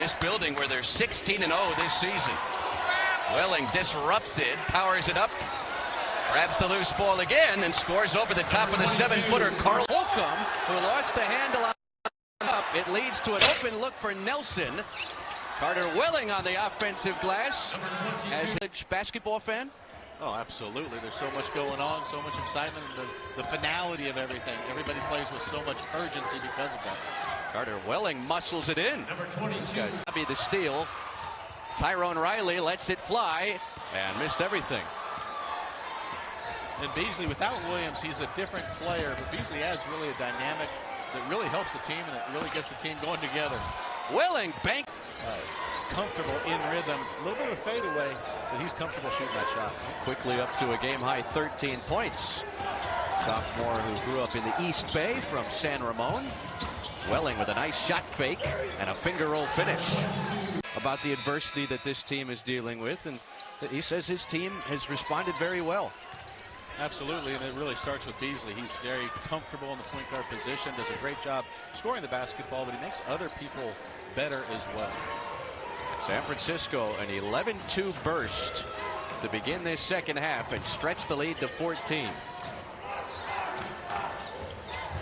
This building where they're 16-0 this season. Welling disrupted, powers it up, grabs the loose ball again, and scores over the top of the 7-footer. Carl Holcomb, who lost the handle on up. It leads to an open look for Nelson. Carter Welling on the offensive glass. As a basketball fan? Oh, absolutely. There's so much going on, so much excitement, and the finality of everything. Everybody plays with so much urgency because of that. Carter Welling muscles it in. He's got to be the steal. Tyrone Riley lets it fly and missed everything. And Beasley, without Williams, he's a different player, but Beasley adds really a dynamic that really helps the team, and it really gets the team going together. Welling bank. Comfortable in rhythm. A little bit of a fadeaway, but he's comfortable shooting that shot. Quickly up to a game-high 13 points. Sophomore who grew up in the East Bay from San Ramon. Welling with a nice shot fake and a finger roll finish. About the adversity that this team is dealing with, and he says his team has responded very well. Absolutely, and it really starts with Beasley. He's very comfortable in the point guard position, does a great job scoring the basketball, but he makes other people better as well. San Francisco, an 11-2 burst to begin this second half and stretch the lead to 14.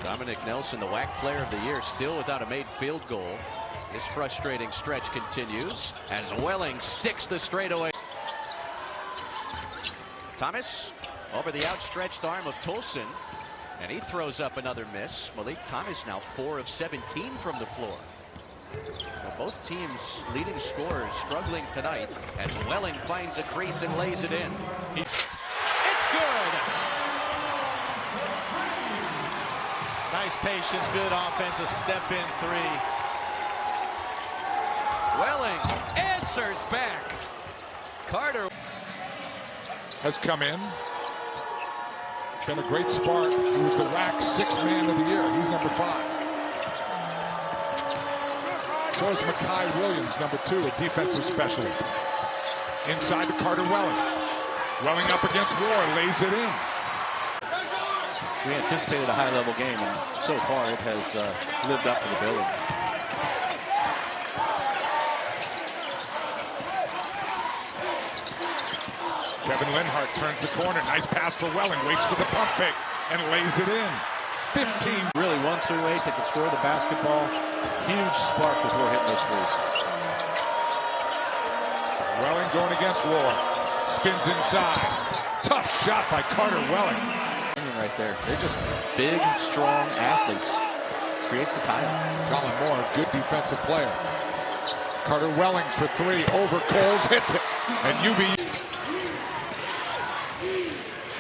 Dominic Nelson, the WAC player of the year, still without a made field goal. This frustrating stretch continues as Welling sticks the straightaway. Thomas over the outstretched arm of Tolson, and he throws up another miss. Malik Thomas now 4 of 17 from the floor. So both teams leading scorers struggling tonight as Welling finds a crease and lays it in. It's good. Nice patience, good offensive step-in three. Welling answers back. Carter has come in. Been a great spark. He was the WAC 6th man of the year. He's number 5. So is Makai Williams, number 2, a defensive specialist. Inside to Carter Welling. Welling up against Ward, lays it in. We anticipated a high-level game, and so far it has lived up to the billing. Kevin Linhart turns the corner. Nice pass for Welling. Waits for the pump fake and lays it in. 15. Really 1 through 8 that can score the basketball. Huge spark before hitting those threes. Welling going against Ward. Spins inside. Tough shot by Carter Welling. Right there. They're just big, strong athletes. Creates the title. Colin Moore, good defensive player. Carter Welling for 3. Over Coles, hits it. And UV.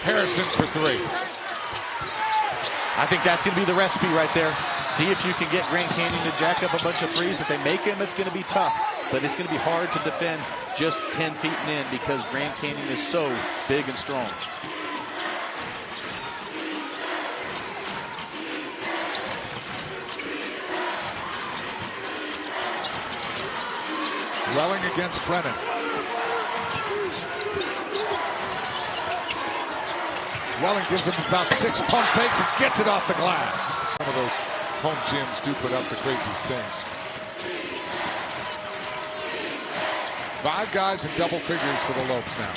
Harrison for 3. I think that's going to be the recipe right there. See if you can get Grand Canyon to jack up a bunch of threes. If they make them, it's going to be tough. But it's going to be hard to defend just 10 feet and in because Grand Canyon is so big and strong. Welling against Brennan. Welling gives him about 6 pump fakes and gets it off the glass. Some of those home gyms do put up the craziest things. 5 guys in double figures for the Lopes now.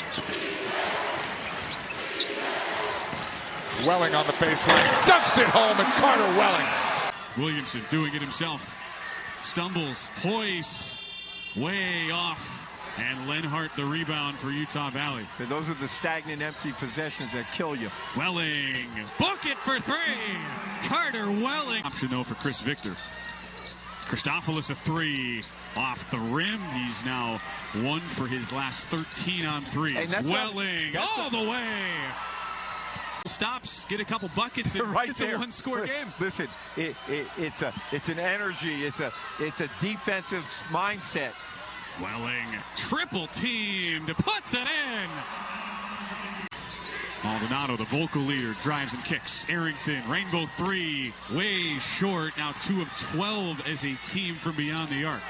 Welling on the baseline, dunks it home, and Carter Welling. Williamson doing it himself. Stumbles, hoists, way off. And Lenhart the rebound for Utah Valley. So those are the stagnant, empty possessions that kill you. Welling, book it for 3. Carter Welling. Option though for Chris Victor. Christophilus a 3 off the rim. He's now 1 for his last 13 on 3s. Welling all the way. Stops, get a couple buckets, and right it's there. A 1-score game. Listen, it's an energy. It's a defensive mindset. Welling, triple teamed, puts it in. Maldonado, the vocal leader, drives and kicks. Arrington, rainbow 3, way short. Now 2 of 12 as a team from beyond the arc.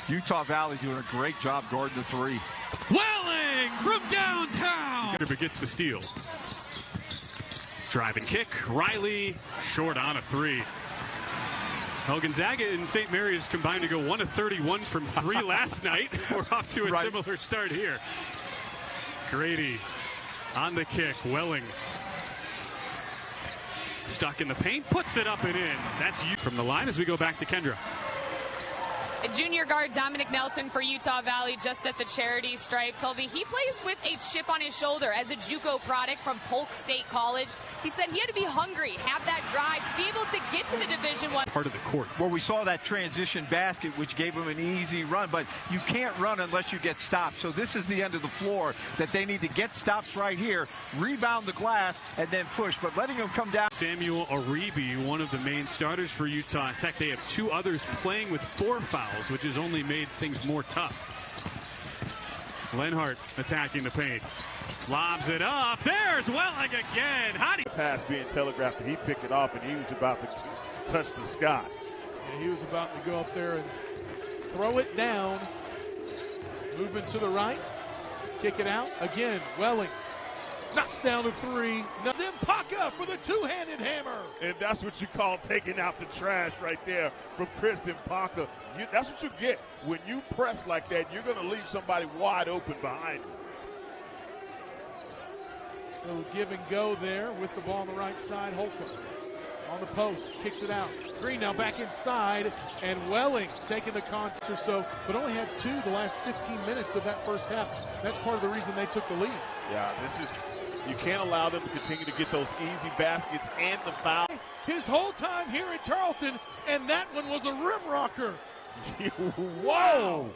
Utah Valley doing a great job guarding the 3. Welling from downtown. Gets the steal. Drive and kick. Riley, short on a 3. Well, Gonzaga and St. Mary's combined to go 1 of 31 from 3 last night. We're off to a similar start here. Grady on the kick. Welling stuck in the paint, puts it up and in. That's you from the line as we go back to Kendra. Junior guard Dominic Nelson for Utah Valley, just at the charity stripe, told me he plays with a chip on his shoulder as a JUCO product from Polk State College. He said he had to be hungry, have that drive to be able to get to the Division I part of the court. Well, we saw that transition basket, which gave him an easy run, but you can't run unless you get stopped. So this is the end of the floor that they need to get stops right here, rebound the glass, and then push. But letting him come down. Samuel Aribi, one of the main starters for Utah Tech. They have 2 others playing with 4 fouls, which has only made things more tough. Lenhart attacking the paint. Lobs it up. There's Welling again. How do you... Pass being telegraphed, he picked it off, and he was about to touch the sky. Yeah, he was about to go up there and throw it down. Moving to the right. Kick it out. Again, Welling knocks down the 3. Zimpaka for the two-handed hammer. And that's what you call taking out the trash right there from Chris Zimpaka. That's what you get. When you press like that, you're going to leave somebody wide open behind you. So give and go there with the ball on the right side. Holcomb on the post, kicks it out. Green now back inside, and Welling taking the contest or so, but only had 2 the last 15 minutes of that first half. That's part of the reason they took the lead. Yeah, you can't allow them to continue to get those easy baskets and the foul. His whole time here at Tarleton, and that one was a rim rocker. Whoa!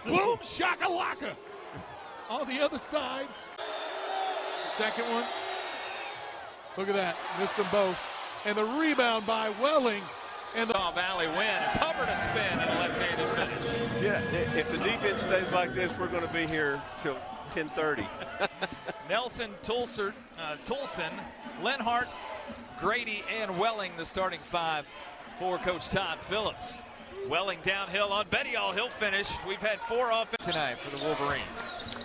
Boom shakalaka. On the other side. Second one. Look at that. Missed them both. And the rebound by Welling. And the Valley wins. Hubbard a spin and a left-handed finish. Yeah, if the defense stays like this, we're going to be here till 10:30. Nelson, Toulson, Lenhart, Grady, and Welling, the starting 5 for Coach Todd Phillips. Welling downhill on Bettiol. He'll finish. We've had 4 offense tonight for the Wolverines.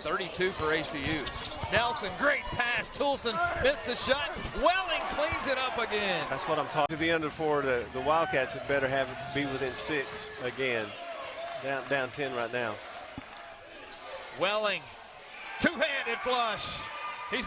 32 for ACU. Nelson, great pass. Toulson missed the shot. Welling cleans it up again. That's what I'm talking. To the under 4, the Wildcats had better have it be within 6 again. Down 10 right now. Welling, two-handed flush. He's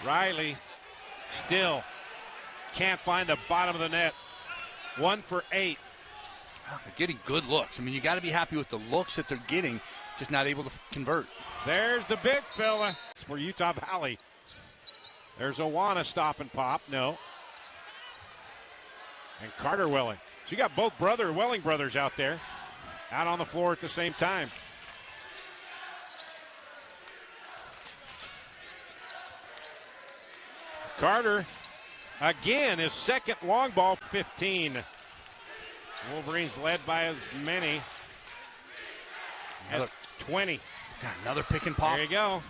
Riley still can't find the bottom of the net. 1 for 8. They're getting good looks. I mean, you got to be happy with the looks that they're getting, just not able to convert. There's the big fella for Utah Valley. There's Owana stop and pop. No. And Carter Welling. So you got both Welling brothers out there, out on the floor at the same time. Carter, again, his second long ball, 15. Wolverines led by as many as 20. Got another pick and pop. There you go.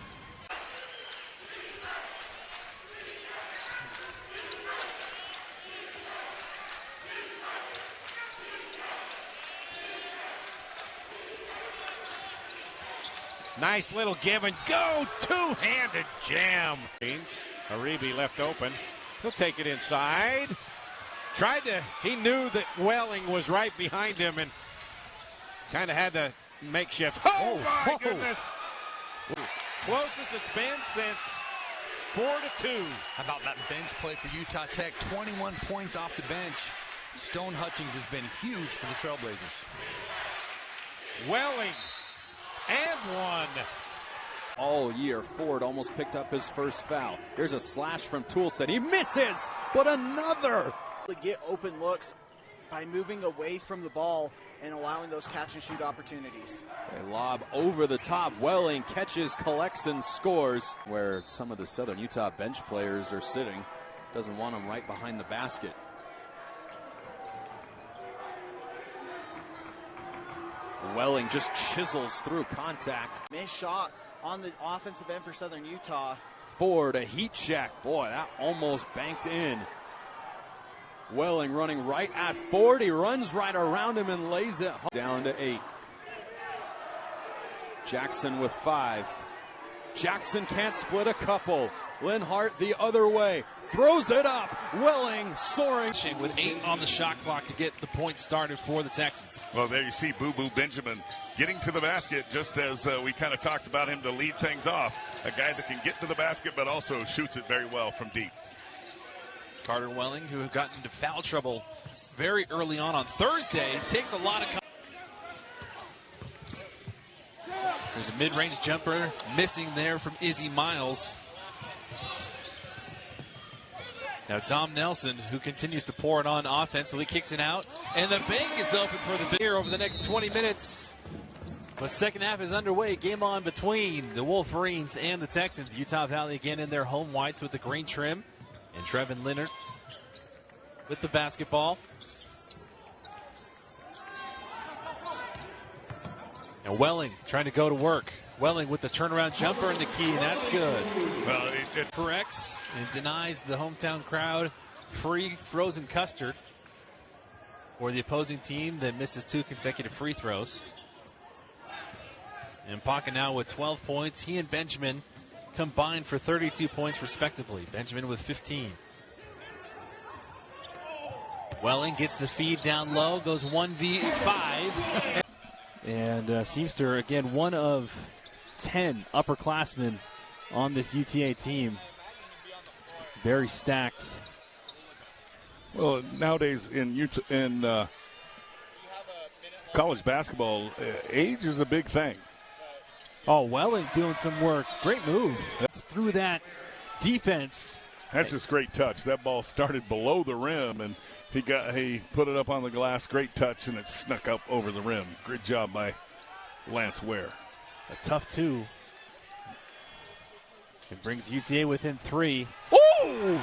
Nice little give and go, two-handed jam. Aribi left open. He'll take it inside. He knew that Welling was right behind him and kind of had to makeshift. Oh my goodness. Closest it's been since 4-2. How about that bench play for Utah Tech? 21 points off the bench. Stone Hutchings has been huge for the Trailblazers. Welling. And one. All year, Ford almost picked up his first foul. Here's a slash from Toolson. He misses, but another. Get open looks by moving away from the ball and allowing those catch and shoot opportunities. A lob over the top. Welling catches, collects, and scores. Where some of the Southern Utah bench players are sitting. Doesn't want them right behind the basket. Welling just chisels through contact. Missed shot on the offensive end for Southern Utah. Ford, a heat check. Boy, that almost banked in. Welling running right at Ford. He runs right around him and lays it home. Down to 8. Jackson with 5. Jackson can't split a couple. Linhart the other way. Throws it up. Welling soaring. With 8 on the shot clock to get the point started for the Texans. Well, there you see Boo Boo Benjamin getting to the basket, just as we kind of talked about him to lead things off. A guy that can get to the basket but also shoots it very well from deep. Carter Welling, who had gotten into foul trouble very early on Thursday, takes a lot of... There's a mid-range jumper missing there from Izzy Miles. Now Dom Nelson, who continues to pour it on offensively, kicks it out, and the bank is open for the beer over the next 20 minutes. But second half is underway. Game on between the Wolverines and the Texans. Utah Valley again in their home whites with the green trim. And Trevin Leonard with the basketball. And Welling trying to go to work. Welling with the turnaround jumper and the key, and that's good. Well, it corrects and denies the hometown crowd free frozen custard for the opposing team that misses 2 consecutive free throws. And Paka now with 12 points. He and Benjamin combined for 32 points respectively. Benjamin with 15. Welling gets the feed down low, goes 1v5. And Seamster, again, one of 10 upperclassmen on this UTA team. Very stacked. Well, nowadays in college basketball, age is a big thing. Oh, Welling doing some work. Great move. That's through that defense. That's just great touch. That ball started below the rim, and he put it up on the glass. Great touch, and it snuck up over the rim. Great job by Lance Ware. A tough 2. It brings UTA within 3. Woo!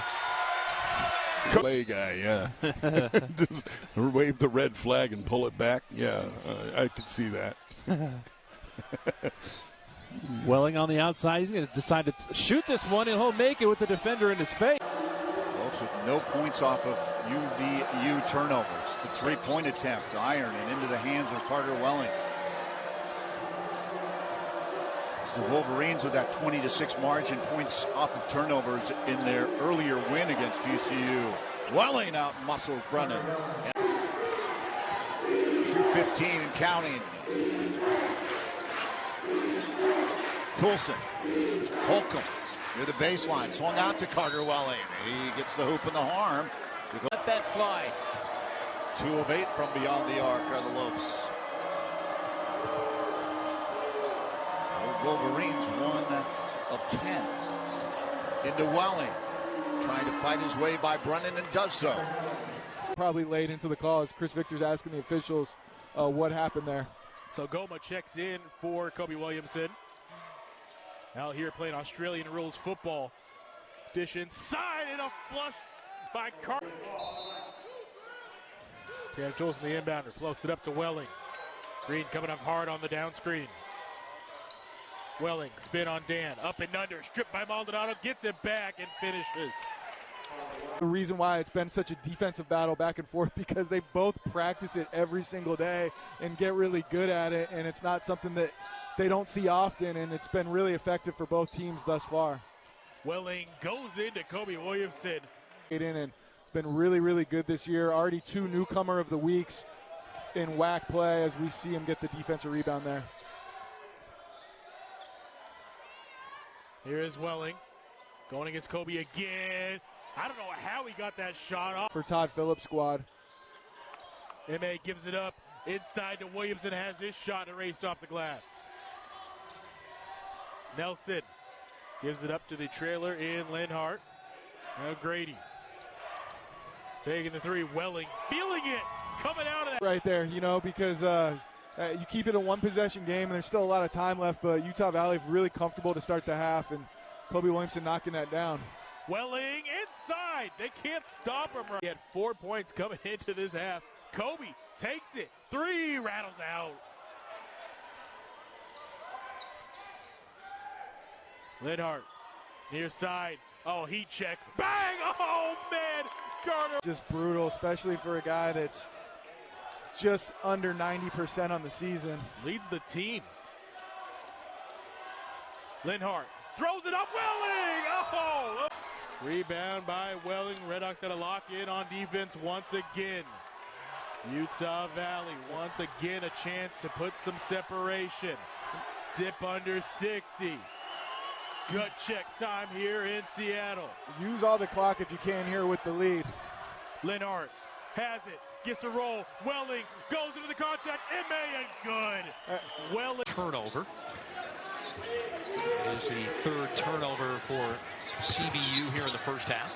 Play guy, yeah. Just wave the red flag and pull it back. Yeah, I could see that. Welling on the outside. He's going to decide to shoot this one, and he'll make it with the defender in his face. Folks, with no points off of UVU turnovers. The three-point attempt, iron, and into the hands of Carter Welling. The Wolverines with that 20-6 margin, points off of turnovers in their earlier win against TCU. Welling out muscles Brennan. 2:15 and counting. Toolson, Holcomb near the baseline, swung out to Carter Welling. He gets the hoop and the harm. Let that fly. 2 of 8 from beyond the arc are the Lopes. Wolverines 1 of 10. Into Welling. trying to fight his way by Brennan and does so. Probably late into the call as Chris Victor's asking the officials what happened there. So Goma checks in for Kobe Williamson. Out here playing Australian rules football. Dish inside and a flush by Carter. Tanner Tolson, the inbounder, floats it up to Welling. Green coming up hard on the down screen. Welling, spin on Dan, up and under, stripped by Maldonado, gets it back and finishes. The reason why it's been such a defensive battle back and forth because they both practice it every single day and get really good at it, and it's not something that they don't see often, and it's been really effective for both teams thus far. Welling goes into Kobe Williamson. And it's been really, really good this year. Already 2 newcomer of the weeks in WAC play as we see him get the defensive rebound there. Here is Welling going against Kobe again. I don't know how he got that shot off. For Todd Phillips' squad. M.A. gives it up inside to Williamson, has his shot erased off the glass. Nelson gives it up to the trailer in Linhart. Now Grady taking the 3. Welling feeling it, coming out of that. Right there, because you keep it a 1-possession game and there's still a lot of time left, but Utah Valley really comfortable to start the half, and Kobe Williamson knocking that down. Welling inside. They can't stop him. He had 4 points coming into this half. Kobe takes it. 3 rattles out. Linhart near side. Oh, heat check. Bang! Oh, man! Carter. Just brutal, especially for a guy that's just under 90% on the season. Leads the team. Linhart throws it up. Welling! Oh! Rebound by Welling. Redhawks got to lock in on defense once again. Utah Valley once again a chance to put some separation. Dip under 60. Gut check time here in Seattle. Use all the clock if you can here with the lead. Linhart has it, gets a roll. Welling goes into the contact. M.A. and good. Welling. Turnover. It is the 3rd turnover for CBU here in the first half.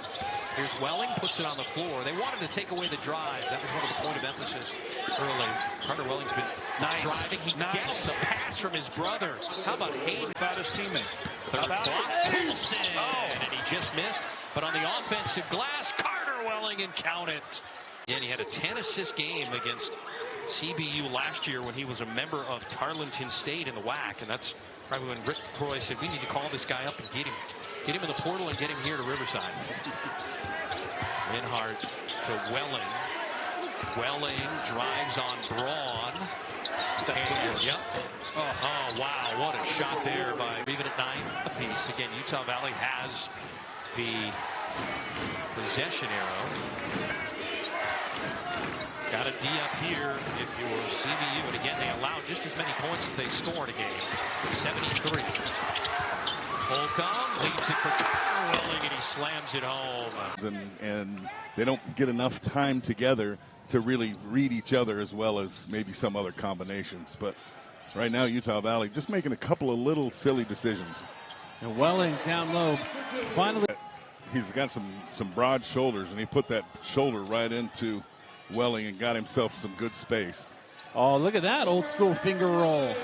Here's Welling, puts it on the floor. They wanted to take away the drive. That was one of the point of emphasis early. Carter Welling's been driving. He gets the pass from his brother. How about Hayden? About his teammate. Third block, Toulson, and he just missed. But on the offensive glass, Carter Welling, and count it. And he had a 10-assist game against CBU last year when he was a member of Tarleton State in the WAC, and that's probably when Rick Croy said, we need to call this guy up and get him in the portal and get him here to Riverside. Linhart to Welling. Welling drives on Braun. Yep. Oh, wow, what a shot there by even at 9 apiece. Again, Utah Valley has the possession arrow. Got a D up here if you're CBU. And again, they allowed just as many points as they scored a game. 73. Holcomb leaves it for Carter Welling, and he slams it home. And they don't get enough time together to really read each other as well as maybe some other combinations. But right now, Utah Valley just making a couple of little silly decisions. And Welling down low. Finally. He's got some broad shoulders, and he put that shoulder right into Welling and got himself some good space. Oh, look at that old school finger roll.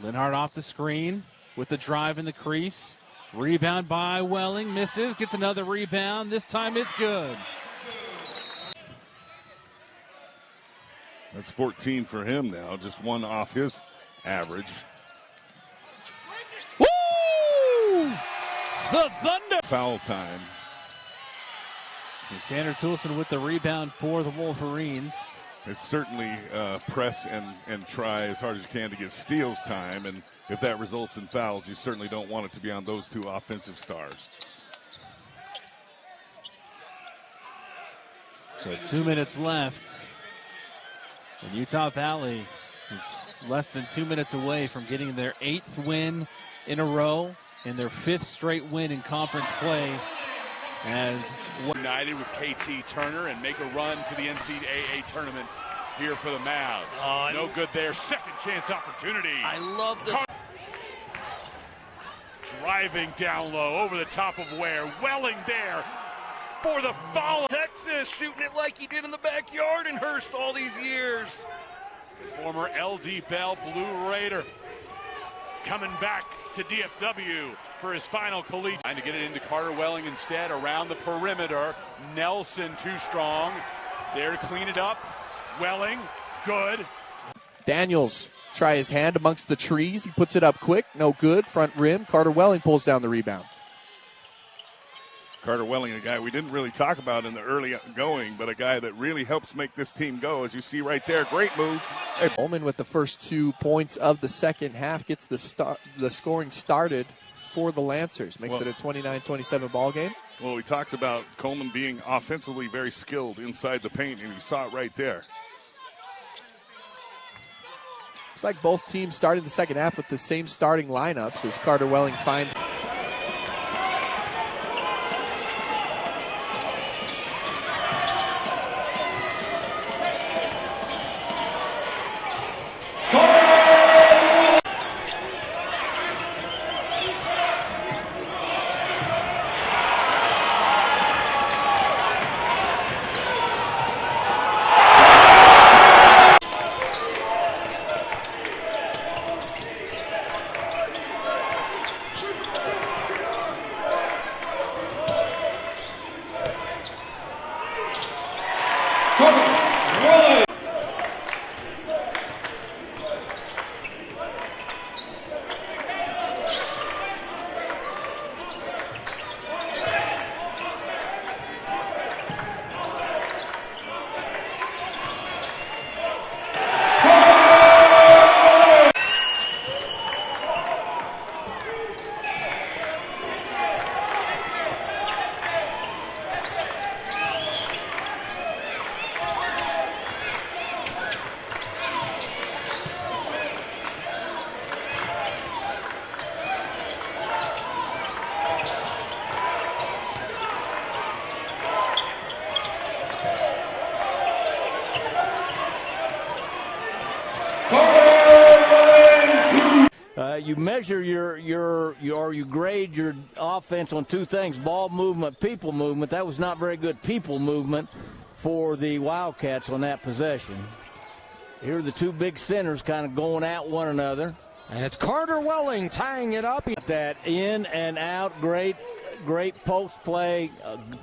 Linhart off the screen with the drive in the crease. Rebound by Welling, misses, gets another rebound. This time it's good. That's 14 for him now, just 1 off his average. Woo! The Thunder! Foul time. And Tanner Toulson with the rebound for the Wolverines. It's certainly press and try as hard as you can to get steals time, and if that results in fouls, you certainly don't want it to be on those 2 offensive stars. So 2 minutes left. And Utah Valley is less than 2 minutes away from getting their 8th win in a row and their 5th straight win in conference play. As united with KT Turner and make a run to the NCAA tournament here for the Mavs. No good there. Second chance opportunity. I love this. Driving down low, over the top of Ware. Welling there for the follow. Texas shooting it like he did in the backyard in Hurst all these years. Former LD Bell Blue Raider coming back to DFW for his final collegiate. Trying to get it into Carter Welling instead around the perimeter. Nelson too strong. There to clean it up. Welling, good. Daniels try his hand amongst the trees. He puts it up quick. No good. Front rim. Carter Welling pulls down the rebound. Carter Welling, a guy we didn't really talk about in the early going, but a guy that really helps make this team go, as you see right there. Great move. Hey. Bowman with the first 2 points of the second half gets the scoring started for the Lancers. Makes it a 29-27 ball game. Well, we talked about Coleman being offensively very skilled inside the paint, and you saw it right there. Looks like both teams started the second half with the same starting lineups as Carter Welling finds. You measure you grade your offense on 2 things: ball movement, people movement. That was not very good people movement for the Wildcats on that possession. Here are the 2 big centers kind of going at one another. And it's Carter Welling tying it up. That in and out, great post play,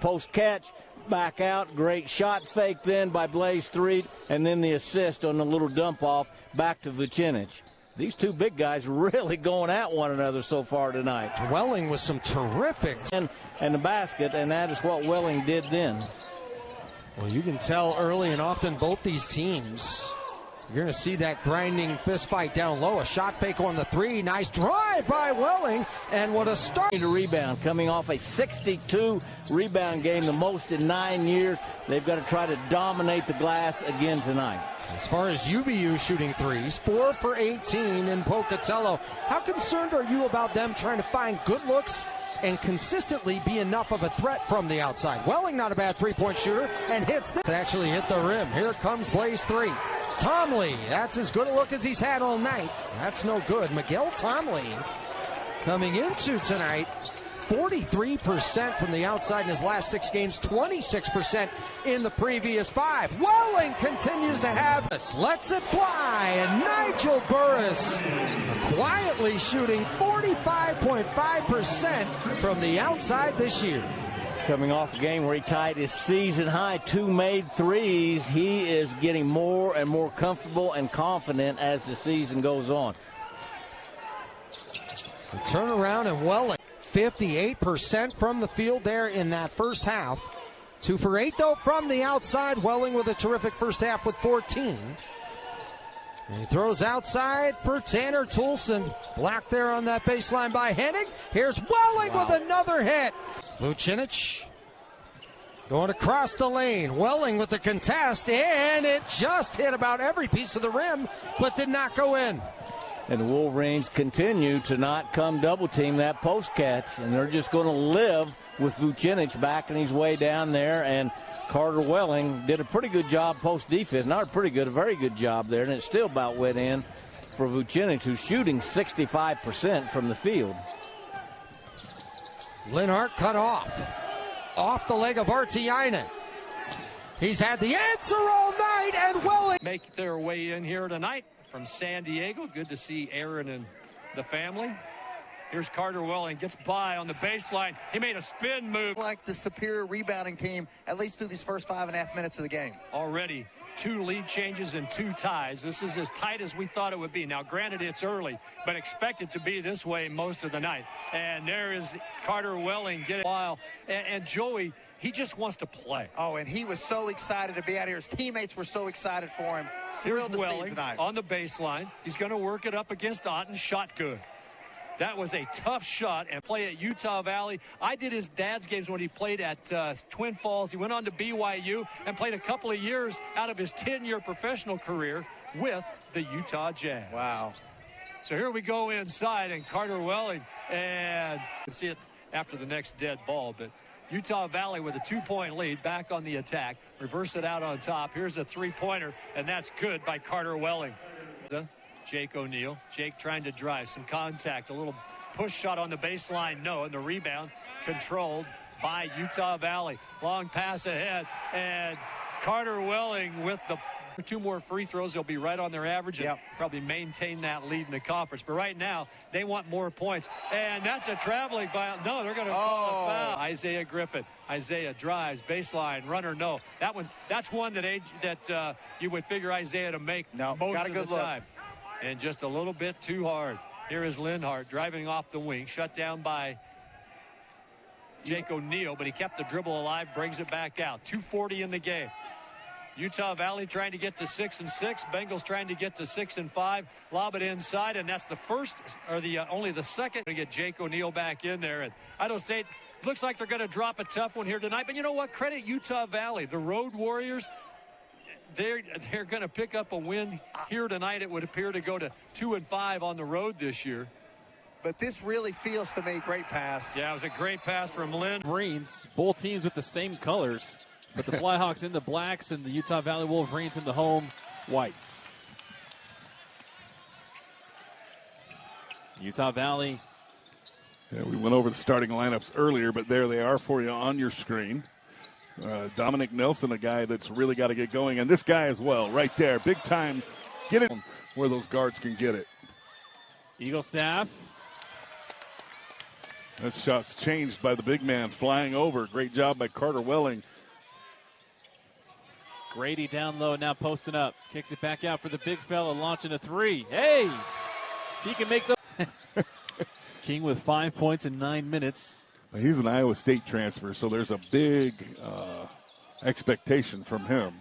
post catch, back out, great shot fake then by Blaze Street, and then the assist on the little dump off back to Vucinic. These 2 big guys really going at one another so far tonight. Welling with some terrific. And the basket, and that is what Welling did then. Well, you can tell early and often both these teams, you're going to see that grinding fist fight down low. A shot fake on the 3. Nice drive by Welling. And what a start. To rebound, coming off a 62 rebound game, the most in 9 years. They've got to try to dominate the glass again tonight. As far as UVU shooting threes, 4 for 18 in Pocatello. How concerned are you about them trying to find good looks and consistently be enough of a threat from the outside? Welling, not a bad three-point shooter, and hits this. Actually hit the rim. Here comes Blaze 3. Tomley, that's as good a look as he's had all night. That's no good. Miguel Tomley coming into tonight, 43% from the outside in his last 6 games, 26% in the previous 5. Welling continues to have this. Lets it fly, and Nigel Burris quietly shooting 45.5% from the outside this year. Coming off a game where he tied his season high 2 made threes, he is getting more and more comfortable and confident as the season goes on. The turnaround, and Welling 58% from the field there in that first half. 2 for 8 though from the outside. Welling with a terrific first half with 14. And he throws outside for Tanner Toulson. Blocked there on that baseline by Hennig. Here's Welling with another hit. Vucinic going across the lane. Welling with the contest, and it just hit about every piece of the rim, but did not go in. And the Wolverines continue to not come double team that post catch, and they're just going to live with Vucinic backing his way down there. And Carter Welling did a pretty good job post defense. Not pretty good, a very good job there, and it still about went in for Vucinic, who's shooting 65% from the field. Linhart cut off the leg of Artiainen. He's had the answer all night, and Welling make their way in here tonight from San Diego. Good to see Aaron and the family. Here's Carter Welling, gets by on the baseline. He made a spin move. Like the superior rebounding team, at least through these first 5.5 minutes of the game. Already 2 lead changes and 2 ties. This is as tight as we thought it would be. Now, granted, it's early, but expect it to be this way most of the night. And there is Carter Welling getting a while. And Joey, he just wants to play. Oh, and he was so excited to be out here. His teammates were so excited for him. Thrilled to see him tonight. On the baseline. He's going to work it up against Otten. Shot good. That was a tough shot and play at Utah Valley. I did his dad's games when he played at Twin Falls. He went on to BYU and played a couple of years out of his 10-year professional career with the Utah Jazz. Wow. So here we go inside, and Carter Welling, and you can see it after the next dead ball, but Utah Valley with a 2-point lead, back on the attack. Reverse it out on top. Here's a 3-pointer, and that's good by Carter Welling. Jake O'Neal. Jake trying to drive. Some contact. A little push shot on the baseline. No. And the rebound controlled by Utah Valley. Long pass ahead. And Carter Welling with the 2 more free throws. They'll be right on their average and probably maintain that lead in the conference. But right now, they want more points. And that's a traveling foul. No, they're going to call a foul. Isaiah Griffith. Isaiah drives. Baseline. Runner, no. That's one that you would figure Isaiah to make most of the time. And just a little bit too hard. Here is Linhart driving off the wing, shut down by Jake O'Neal, but he kept the dribble alive, brings it back out. 2:40 in the game. Utah Valley trying to get to 6-6. Bengals trying to get to 6-5. Lob it inside, and that's the first, or only the second to get Jake O'Neal back in there. And Idaho State looks like they're going to drop a tough one here tonight. But you know what? Credit Utah Valley, the Road Warriors. They're going to pick up a win here tonight. It would appear to go to 2-5 on the road this year. But this really feels to me great pass. Yeah, it was a great pass from Lynn. Wolverines, both teams with the same colors, but the Flyhawks in the blacks and the Utah Valley Wolverines in the home whites. Utah Valley. Yeah, we went over the starting lineups earlier, but there they are for you on your screen. Dominic Nelson, a guy that's really got to get going, and this guy as well, right there, big time. Get it where those guards can get it. Eagle staff. That shot's changed by the big man flying over. Great job by Carter Welling. Grady down low, now posting up. Kicks it back out for the big fella, launching a 3. Hey! He can make the... King with 5 points in 9 minutes. He's an Iowa State transfer, so there's a big expectation from him.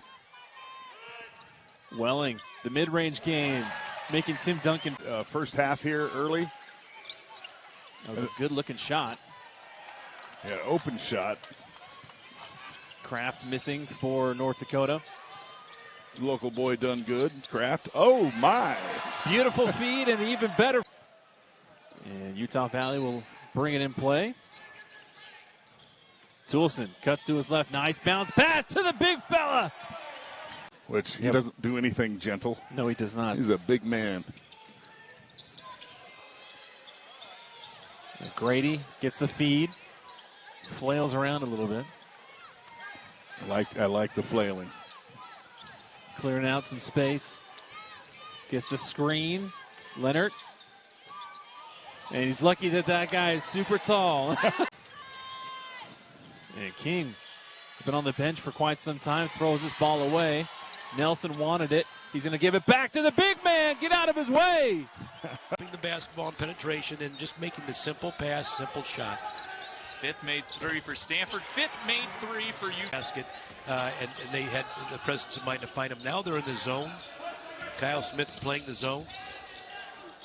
Welling, the mid-range game, making Tim Duncan. First half here early. That was a good-looking shot. Yeah, open shot. Kraft missing for North Dakota. Local boy done good. Kraft. Oh, my. Beautiful feed and even better. And Utah Valley will bring it in play. Toulson cuts to his left. Nice bounce pass to the big fella. Which he doesn't do anything gentle. No, he does not. He's a big man. Grady gets the feed. Flails around a little bit. I like the flailing. Clearing out some space. Gets the screen. Leonard. And he's lucky that guy is super tall. And King has been on the bench for quite some time. Throws this ball away. Nelson wanted it. He's going to give it back to the big man. Get out of his way. The basketball and penetration and just making the simple pass, simple shot. Fifth made 3 for Stanford. Fifth made 3 for you. Basket, and they had the presence of mind to find him. Now they're in the zone. Kyle Smith's playing the zone.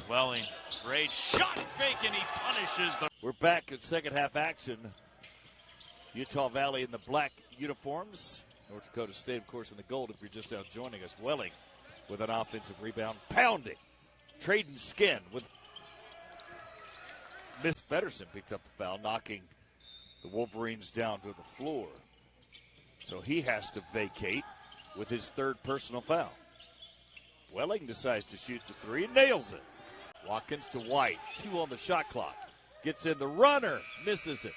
Welling, great shot fake, and he punishes the... We're back at second half action. Utah Valley in the black uniforms. North Dakota State, of course, in the gold if you're just now joining us. Welling with an offensive rebound. Pounding. Trading skin with... Miss Feddersen picked up the foul, knocking the Wolverines down to the floor. So he has to vacate with his third personal foul. Welling decides to shoot the 3 and nails it. Watkins to White. 2 on the shot clock. Gets in the runner. Misses it.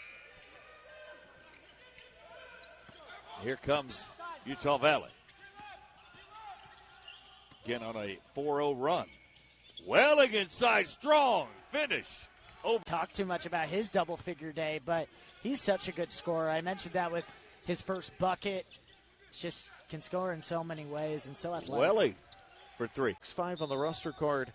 Here comes Utah Valley. Again on a 4-0 run. Welling inside, strong finish. Talk too much about his double-figure day, but he's such a good scorer. I mentioned that with his first bucket. Just can score in so many ways and so athletic. Welling for 3. 6'5" on the roster card.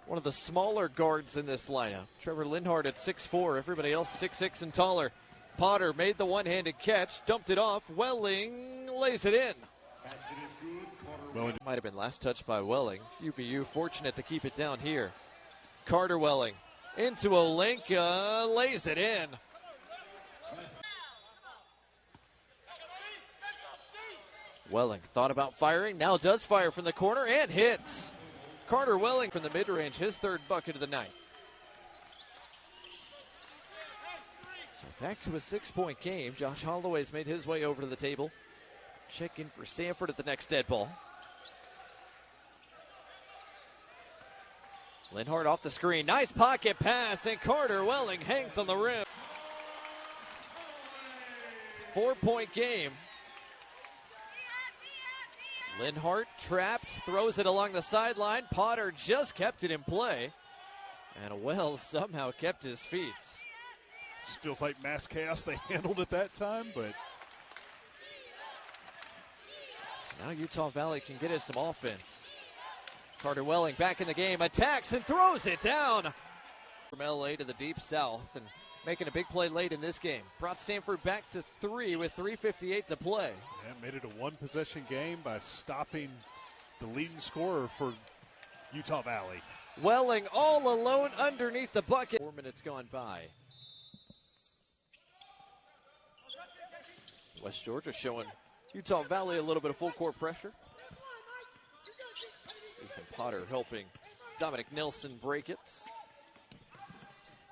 One of the smaller guards in this lineup. Trevor Linhart at 6'4". Everybody else 6'6" and taller. Potter made the one-handed catch, dumped it off. Welling lays it in. Might have been last touched by Welling. UVU fortunate to keep it down here. Carter Welling into Olenka, lays it in. Welling thought about firing, now does fire from the corner and hits. Carter Welling from the mid-range, his third bucket of the night. So back to a 6-point game. Josh Holloway's made his way over to the table. Check in for Sanford at the next dead ball. Linhart off the screen. Nice pocket pass, and Carter Welling hangs on the rim. 4-point game. Linhart trapped, throws it along the sideline. Potter just kept it in play. And Wells somehow kept his feet. This feels like mass chaos they handled at that time, but so now Utah Valley can get us some offense. Carter Welling back in the game, attacks and throws it down. From LA to the deep south and making a big play late in this game. Brought Sanford back to 3 with 3:58 to play. Yeah, made it a one-possession game by stopping the leading scorer for Utah Valley. Welling all alone underneath the bucket. 4 minutes gone by. West Georgia showing Utah Valley a little bit of full court pressure. Ethan Potter helping Dominic Nelson break it.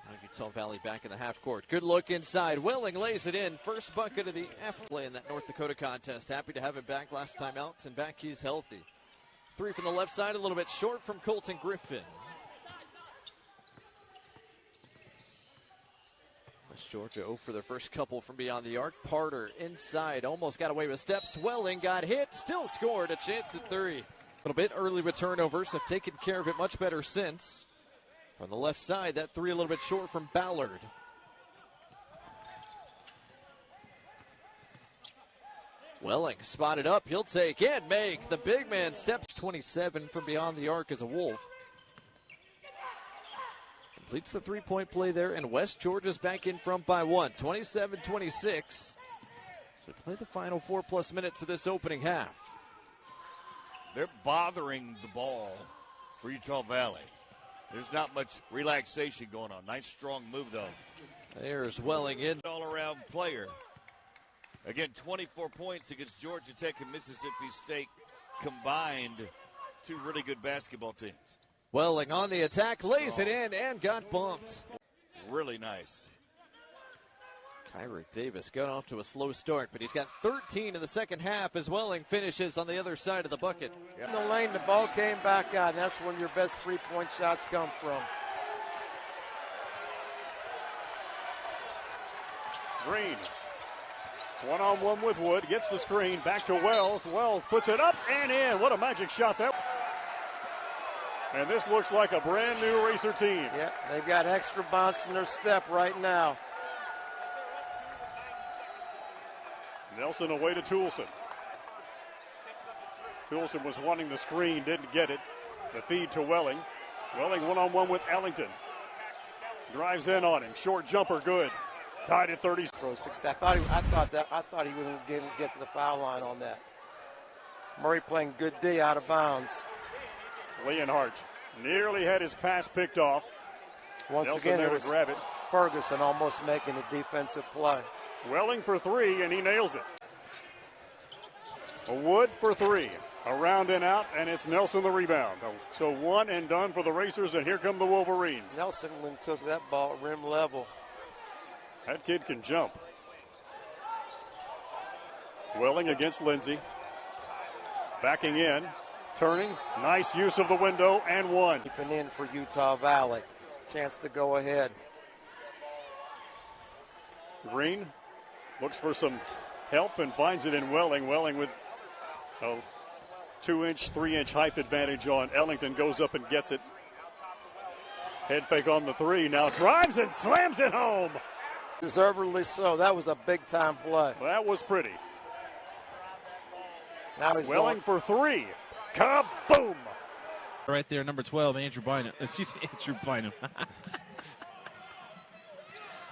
Now Utah Valley back in the half court. Good look inside. Welling lays it in. First bucket of the play in that North Dakota contest. Happy to have him back last time out, and back he's healthy. 3 from the left side, a little bit short from Colton Griffin. West Georgia 0 for their first couple from beyond the arc. Parter inside, almost got away with steps. Welling got hit, still scored, a chance at 3. A little bit early with turnovers, have taken care of it much better since. From the left side, that 3 a little bit short from Ballard. Welling spotted up, he'll take and make. The big man steps 27 from beyond the arc as a Wolf. Completes the 3-point play there, and West Georgia's back in front by 1, 27-26. So play the final 4+ minutes of this opening half. They're bothering the ball for Utah Valley. There's not much relaxation going on. Nice strong move though. There's Welling in. All-around player. Again, 24 points against Georgia Tech and Mississippi State combined. 2 really good basketball teams. Welling on the attack, lays it in, and got bumped. Really nice. Kyrick Davis got off to a slow start, but he's got 13 in the second half as Welling finishes on the other side of the bucket. In the lane, the ball came back out, and that's when your best 3-point shots come from. Green, one-on-one with Wood, gets the screen, back to Wells. Wells puts it up and in. What a magic shot that. And this looks like a brand new Racer team. Yeah, they've got extra bounce in their step right now. Nelson away to Toulson. Toulson was wanting the screen, didn't get it. The feed to Welling. Welling one-on-one with Ellington. Drives in on him. Short jumper, good. Tied at 30. I thought he was going to get to the foul line on that. Murray playing good D out of bounds. Leonhardt nearly had his pass picked off. Once Nelson again, there it to was grab it. Ferguson almost making a defensive play. Welling for 3, and he nails it. A Wood for 3. Around and out, and it's Nelson the rebound. So 1 and done for the Racers, and here come the Wolverines. Nelson took that ball at rim level. That kid can jump. Welling against Lindsey. Backing in. Turning. Nice use of the window, and 1. Keeping in for Utah Valley. Chance to go ahead. Green looks for some help and finds it in Welling. Welling with a 2-inch, 3-inch height advantage on Ellington. Goes up and gets it. Head fake on the three. Now drives and slams it home. Deservedly so. That was a big-time play. That was pretty. Now he's Welling for three. Kaboom! Right there, number 12, Andrew Bynum. Excuse me, Andrew Bynum.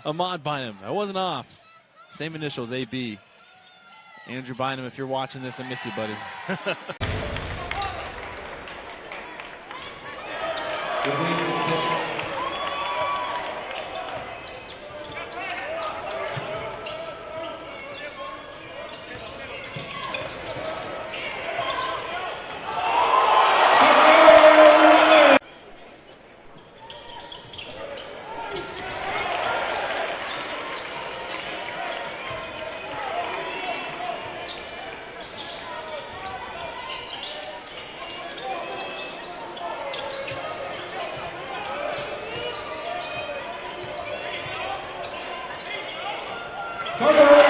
Ahmad Bynum. I wasn't off. Same initials, AB. Andrew Bynum, if you're watching this, I miss you, buddy. Carter